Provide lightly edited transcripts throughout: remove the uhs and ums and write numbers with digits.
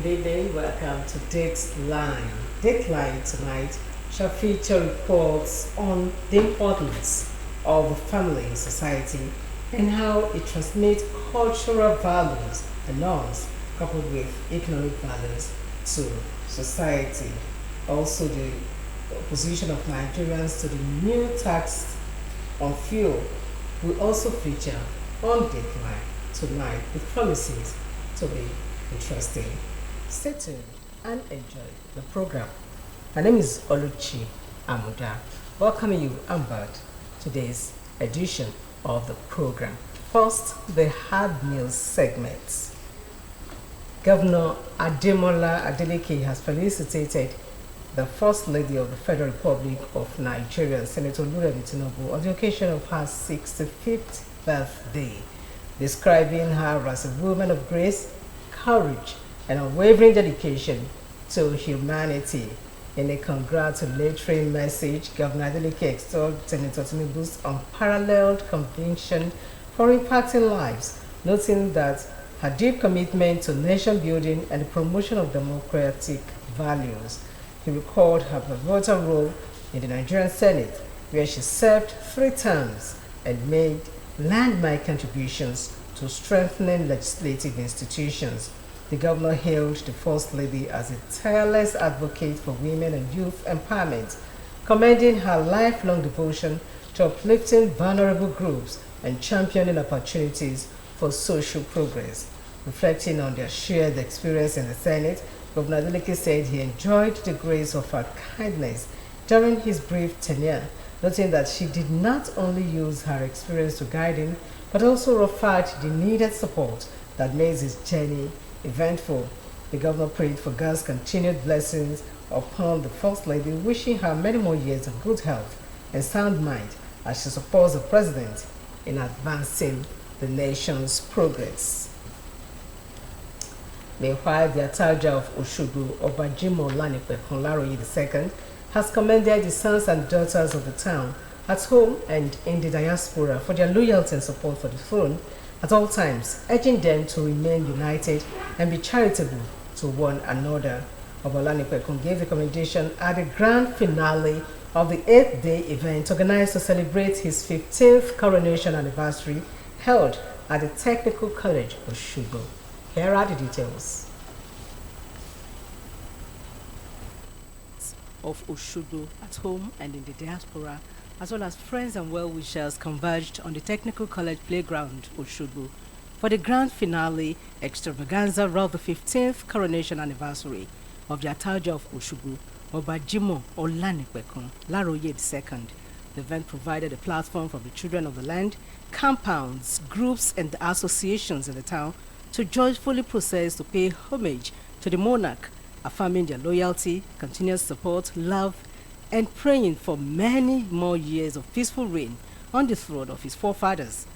Good evening, welcome to Dateline. Dateline tonight shall feature reports on the importance of the family in society and how it transmits cultural values and norms coupled with economic values to society. Also, the opposition of Nigerians to the new tax on fuel will also feature on Dateline tonight with promises to be interesting. Stay tuned and enjoy the program. My name is Oluchi Amuda, welcoming you on today's edition of the program. First, the hard news segment. Governor Adeleke has felicitated the First Lady of the Federal Republic of Nigeria, Senator Oluremi Tinubu, on the occasion of her 65th birthday, describing her as a woman of grace, courage, and unwavering dedication to humanity. In a congratulatory message, Governor Adeleke extolled Senator Tinubu's unparalleled conviction for impacting lives, noting that her deep commitment to nation building and the promotion of democratic values. He recalled her pivotal role in the Nigerian Senate, where she served 3 terms and made landmark contributions to strengthening legislative institutions. The governor hailed the First Lady as a tireless advocate for women and youth empowerment, commending her lifelong devotion to uplifting vulnerable groups and championing opportunities for social progress. Reflecting on their shared experience in the Senate, Governor Adeleke said he enjoyed the grace of her kindness during his brief tenure, noting that she did not only use her experience to guide him, but also offered the needed support that made his journey eventful. The governor prayed for God's continued blessings upon the First Lady, wishing her many more years of good health and sound mind as she supports the president in advancing the nation's progress. Meanwhile, the Ataja of Osogbo, Obajimo Laroye II, has commended the sons and daughters of the town at home and in the diaspora for their loyalty and support for the throne at all times, urging them to remain united and be charitable to one another. Obalanikwekun gave the commendation at the grand finale of the 8th-day event organized to celebrate his 15th coronation anniversary held at the Technical College of Osogbo. Here are the details. Of Osogbo at home and in the diaspora, as well as friends and well-wishers, converged on the Technical College playground, Osogbo, for the grand finale extravaganza of the 15th coronation anniversary of the Ataja of Osogbo, Obajimo Olanikwekun Laroye II. The event provided a platform for the children of the land, compounds, groups, and associations in the town to joyfully process to pay homage to the monarch, affirming their loyalty, continuous support, love, and praying for many more years of peaceful reign on the throne of his forefathers.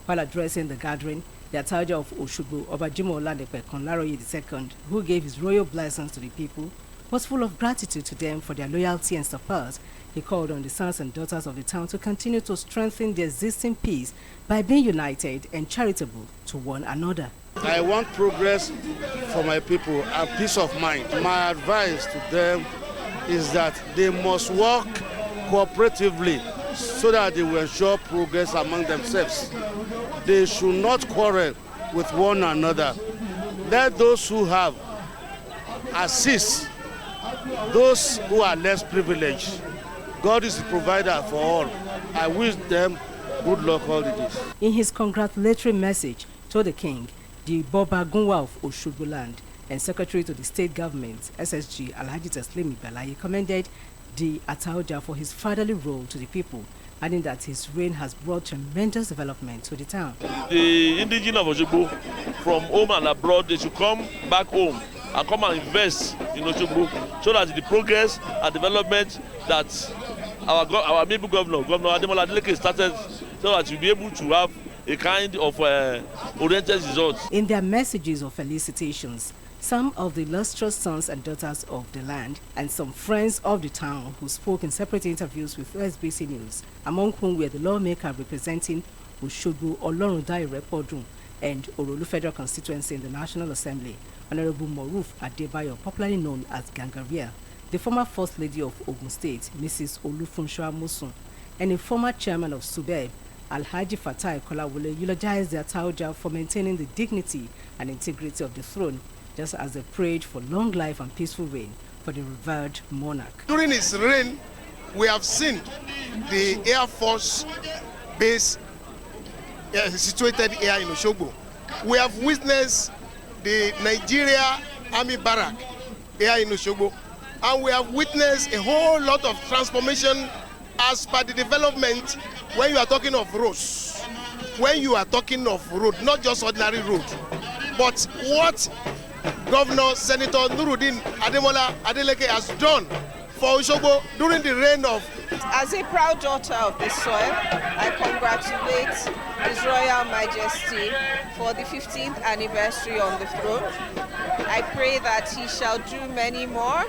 While addressing the gathering, the Ataja of Osogbo, Obajimo Olanikwekun Laroye II, who gave his royal blessings to the people, was full of gratitude to them for their loyalty and support. He called on the sons and daughters of the town to continue to strengthen the existing peace by being united and charitable to one another. I want progress for my people and peace of mind. My advice to them is that they must work cooperatively so that they will ensure progress among themselves. They should not quarrel with one another. Let those who have assist those who are less privileged. God is the provider for all. I wish them good luck all the days. In his congratulatory message to the king, the Boba Gunwa of Osogbo land and Secretary to the State Government, SSG Alhaji Teslim Ibalaye, commended the Ataoja for his fatherly role to the people, adding that his reign has brought tremendous development to the town. The indigenous of Osogbo from home and abroad, they should come back home and come and invest in Osogbo so that the progress and development that our amiable Governor Adeleke started, so that we'll be able to have a kind of oriented result. In their messages of felicitations, some of the illustrious sons and daughters of the land and some friends of the town who spoke in separate interviews with OSBC News, among whom were the lawmaker representing Osogbo Olorundare Podun and Orolu Federal Constituency in the National Assembly, Honorable Moruf Adebayo, popularly known as Gangaria, the former First Lady of Ogun State, Mrs. Olufunshua Osun, and a former chairman of SUBEB, Alhaji Fatai Kolawole, eulogized their Tauja for maintaining the dignity and integrity of the throne, just as they prayed for long life and peaceful reign for the revered monarch. During his reign, we have seen the Air Force base situated here in Osogbo. We have witnessed the Nigeria Army Barrack here in Osogbo. And we have witnessed a whole lot of transformation as per the development when you are talking of roads. When you are talking of road, not just ordinary road, but what Governor Senator Nuruddin Ademola Adeleke has done for Osogbo during the reign of. As a proud daughter of the soil, I congratulate His Royal Majesty for the 15th anniversary on the throne. I pray that he shall do many more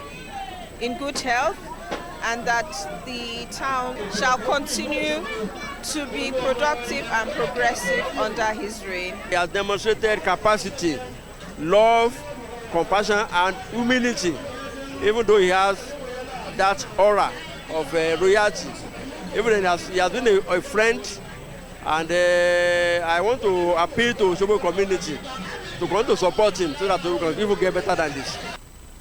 in good health, and that the town shall continue to be productive and progressive under his reign. He has demonstrated capacity, love, compassion, and humility, even though he has that aura of royalty. Even he has been a friend, and I want to appeal to the Osogbo community to go to support him so that we can even get better than this.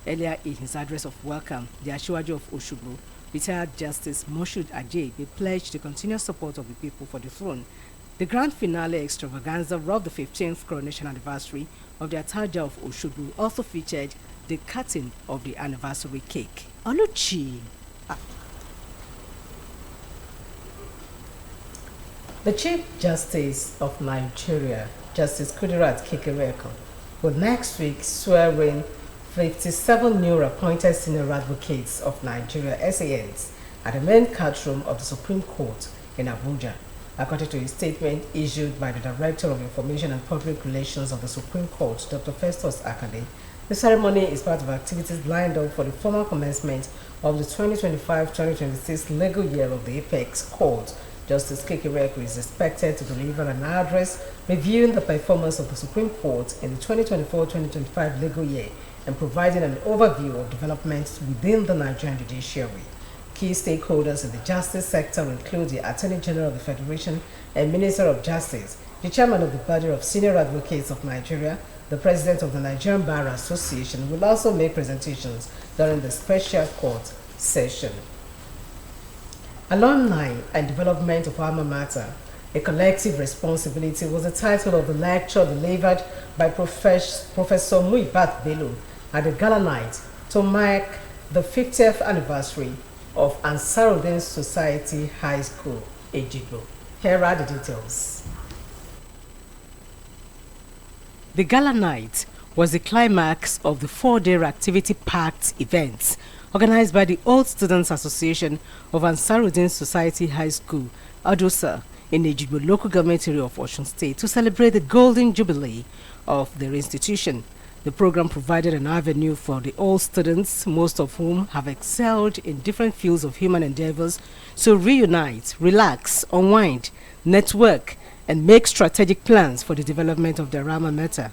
Earlier in his address of welcome, the Asiwaju of Osogbo, retired Justice Moshood Ajay, pledged the continuous support of the people for the throne. The grand finale extravaganza of the 15th coronation anniversary of the Ataja of Osogbo also featured the cutting of the anniversary cake. Oluchi. The Chief Justice of Nigeria, Justice Kudirat Kekereekun, will next week swear in 57 new appointed senior advocates of Nigeria SANs at the main courtroom of the Supreme Court in Abuja. According to a statement issued by the Director of Information and Public Relations of the Supreme Court, Dr. Festus Akande, the ceremony is part of activities lined up for the formal commencement of the 2025-2026 legal year of the Apex Court. Justice Kekereekun is expected to deliver an address reviewing the performance of the Supreme Court in the 2024-2025 legal year and providing an overview of developments within the Nigerian judiciary. Key stakeholders in the justice sector include the Attorney General of the Federation and Minister of Justice, the Chairman of the Body of Senior Advocates of Nigeria. The President of the Nigerian Bar Association will also make presentations during the special court session. Alumni and Development of Alma Mater, a Collective Responsibility, was the title of the lecture delivered by Professor Muibat Bello at the Gala Night to mark the 50th anniversary of Ansaruddin Society High School, Ejigbo. Here are the details. The Gala Night was the climax of the 4-day activity-packed events organized by the Old Students Association of Ansaruddin Society High School, Adosa, in Ejigbo local government area of Osun State to celebrate the golden jubilee of their institution. The program provided an avenue for the old students, most of whom have excelled in different fields of human endeavors, to reunite, relax, unwind, network, and make strategic plans for the development of their alma mater.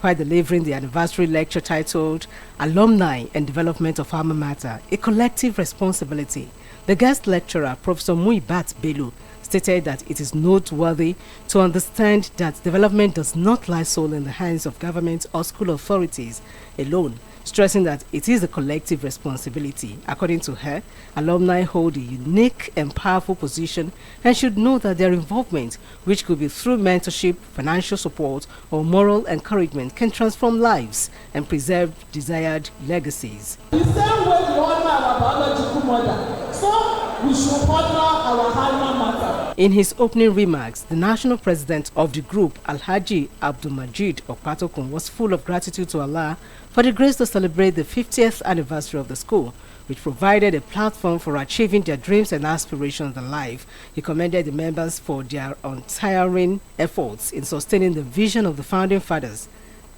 While delivering the anniversary lecture titled Alumni and Development of Alma Mater, a Collective Responsibility, the guest lecturer, Professor Muibat Bello, stated that it is noteworthy to understand that development does not lie solely in the hands of government or school authorities alone, stressing that it is a collective responsibility. According to her, alumni hold a unique and powerful position and should know that their involvement, which could be through mentorship, financial support, or moral encouragement, can transform lives and preserve desired legacies. The same way we honor our biological mother, so we should honor our alma mater. In his opening remarks, the national president of the group, Alhaji Abdulmajid Okpatokun, was full of gratitude to Allah for the grace to celebrate the 50th anniversary of the school, which provided a platform for achieving their dreams and aspirations in life. He commended the members for their untiring efforts in sustaining the vision of the founding fathers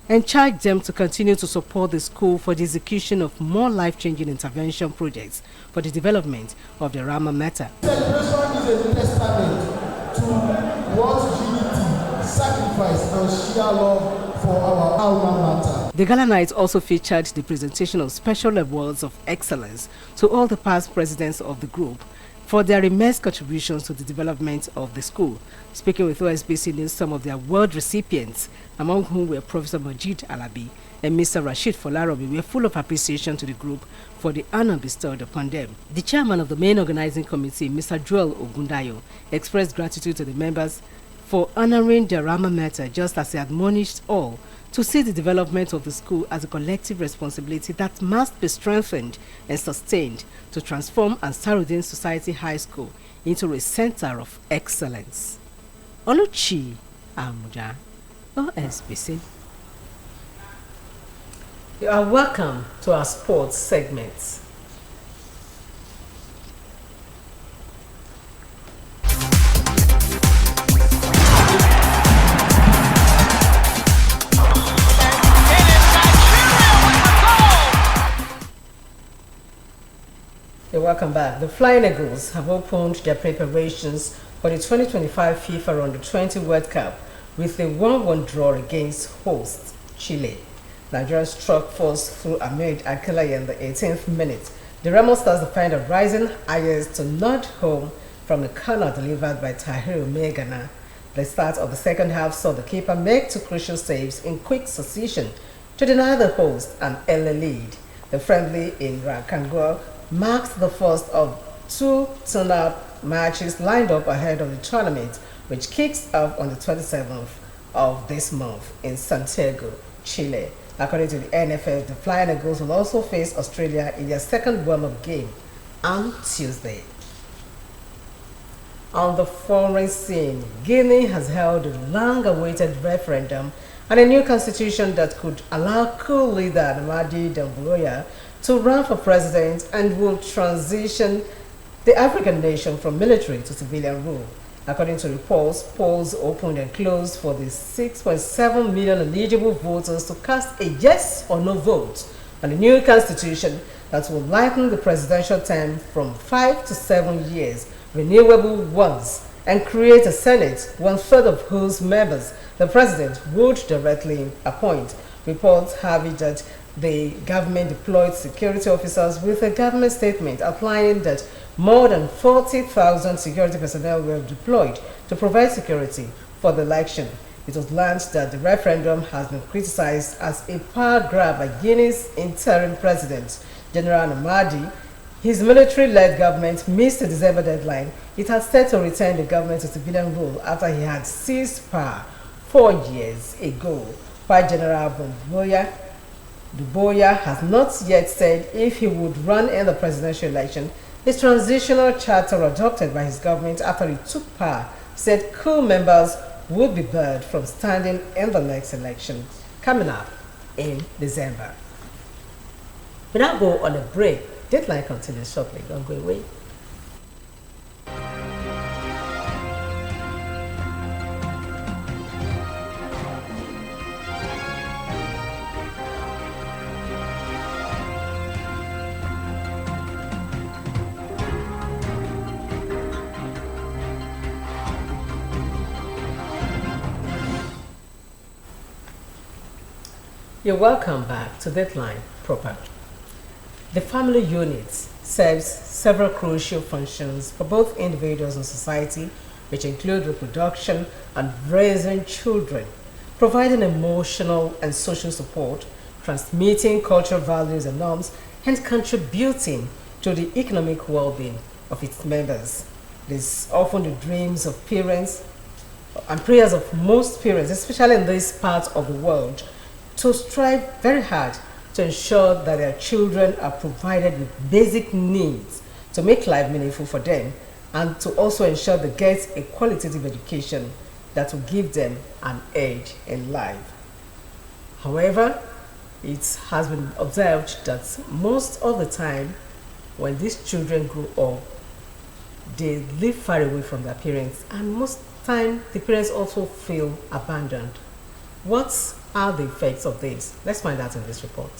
and charged them to continue to support the school for the execution of more life-changing intervention projects for the development of their alma mater. Celebration is a testament to what unity, sacrifice, sacrifice and sheer love for our alma mater. The gala night also featured the presentation of special awards of excellence to all the past presidents of the group for their immense contributions to the development of the school. Speaking with OSBC News, some of the award recipients, among whom were Professor Majid Alabi and Mr. Rashid Folarobi, were full of appreciation to the group for the honor bestowed upon them. The chairman of the main organizing committee, Mr. Joel Ogundayo, expressed gratitude to the members for honoring their alma mater, just as he admonished all to see the development of the school as a collective responsibility that must be strengthened and sustained to transform Ansarudin Society High School into a center of excellence. Oluchi Amuja, OSBC. You are welcome to our sports segment. Welcome back. The Flying Eagles have opened their preparations for the 2025 FIFA Under-20 World Cup with a 1-1 draw against host Chile. Nigeria struck first through Ahmed Akilay in the 18th minute. The Remo Stars defined a rising Ayers to nod home from the corner delivered by Tahir Megana. The start of the second half saw the keeper make two crucial saves in quick succession to deny the host an early lead. The friendly in Rakangwa marked the first of two turn-up matches lined up ahead of the tournament, which kicks off on the 27th of this month in Santiago, Chile. According to the NFF, the Flying Eagles will also face Australia in their second warm-up game on Tuesday. On the foreign scene, Guinea has held a long-awaited referendum on a new constitution that could allow coup leader Namadi Doumbouya to run for president and will transition the African nation from military to civilian rule. According to reports, polls opened and closed for the 6.7 million eligible voters to cast a yes or no vote on the new constitution that will lighten the presidential term from 5 to 7 years, renewable once, and create a Senate, one-third of whose members the president would directly appoint. Reports have it that the government deployed security officers with a government statement outlining that more than 40,000 security personnel were deployed to provide security for the election. It was learned that the referendum has been criticized as a power grab by Guinea's interim president, General Namadi. His military-led government missed the December deadline. It had set to return the government to civilian rule after he had seized power 4 years ago. While General Doumbouya has not yet said if he would run in the presidential election. His transitional charter adopted by his government after he took power said coup members would be barred from standing in the next election coming up in December. We now go on a break. Deadline continues shortly. Don't go away. You're welcome back to Deadline Proper. The family unit serves several crucial functions for both individuals and society, which include reproduction and raising children, providing emotional and social support, transmitting cultural values and norms, and contributing to the economic well-being of its members. It is often the dreams of parents and prayers of most parents, especially in this part of the world, to strive very hard to ensure that their children are provided with basic needs to make life meaningful for them, and to also ensure they get a qualitative education that will give them an edge in life. However, it has been observed that most of the time when these children grow up, they live far away from their parents, and most time the parents also feel abandoned. What are the effects of this? Let's find out in this report.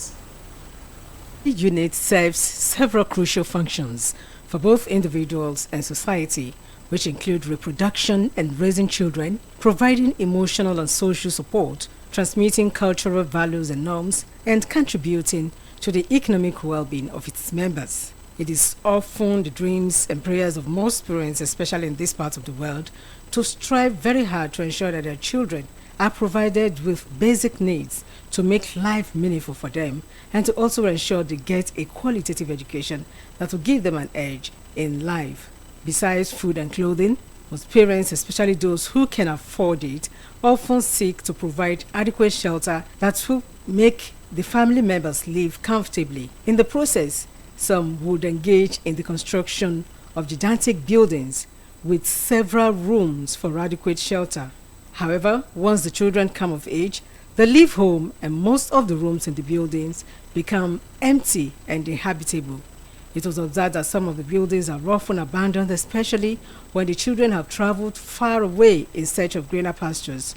The unit serves several crucial functions for both individuals and society, which include reproduction and raising children, providing emotional and social support, transmitting cultural values and norms, and contributing to the economic well-being of its members. It is often the dreams and prayers of most parents, especially in this part of the world, to strive very hard to ensure that their children are provided with basic needs to make life meaningful for them, and to also ensure they get a qualitative education that will give them an edge in life. Besides food and clothing, most parents, especially those who can afford it, often seek to provide adequate shelter that will make the family members live comfortably. In the process, some would engage in the construction of gigantic buildings with several rooms for adequate shelter. However, once the children come of age, they leave home and most of the rooms in the buildings become empty and inhabitable. It was observed that some of the buildings are often abandoned, especially when the children have traveled far away in search of greener pastures.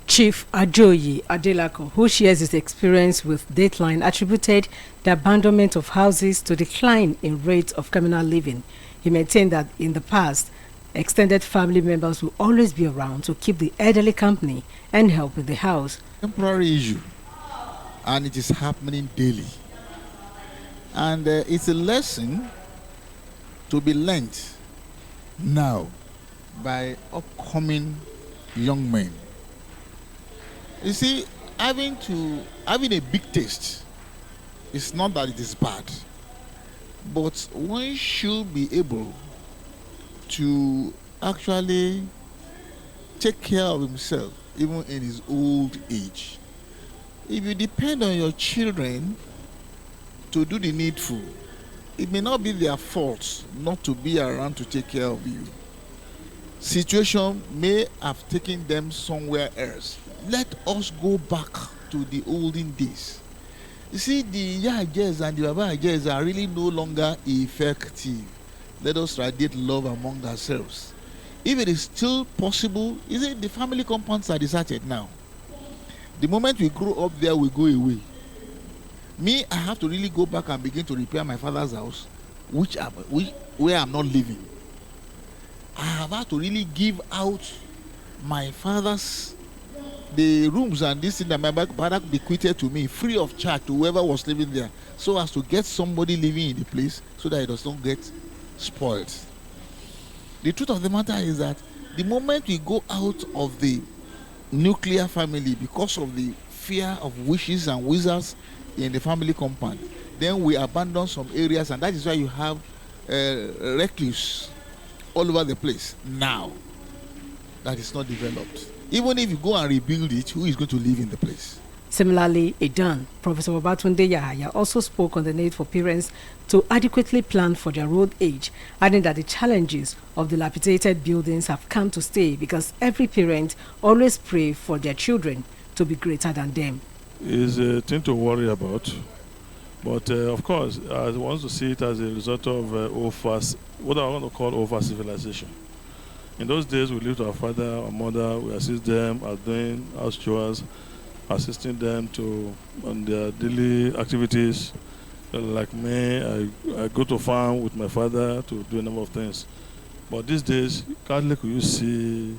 Chief Adeleke, who shares his experience with Dateline, attributed the abandonment of houses to decline in rates of communal living. He maintained that in the past, extended family members will always be around to keep the elderly company and help with the house. Temporary issue, and it is happening daily. And it's a lesson to be learned now by upcoming young men. You see, having a big taste, it's not that it is bad, but one should be able to actually take care of himself even in his old age. If you depend on your children to do the needful, it may not be their fault not to be around to take care of you. Situation may have taken them somewhere else. Let us go back to the olden days. You see, the Yajes and the Babajes are really no longer effective. Let us radiate love among ourselves. If it is still possible, is it the family compounds are deserted now? The moment we grow up there, we go away. Me, I have to really go back and begin to repair my father's house, where I'm not living. I have had to really give out my father's the rooms and this thing that my father bequeathed to me free of charge to whoever was living there, so as to get somebody living in the place so that it does not get spoiled. The truth of the matter is that the moment we go out of the nuclear family because of the fear of witches and wizards in the family compound, then we abandon some areas, and that is why you have recluse all over the place now that is not developed. Even if you go and rebuild it, who is going to live in the place? Similarly, Idan, Professor Babatunde Yahaya also spoke on the need for parents to adequately plan for their old age, adding that the challenges of dilapidated buildings have come to stay because every parent always pray for their children to be greater than them. It's a thing to worry about, but of course, I want to see it as a result of what I want to call over-civilization. In those days, we lived with our father, our mother, we assist them at doing house chores, assisting them on their daily activities. Like me, I go to farm with my father to do a number of things. But these days, Catholic, you see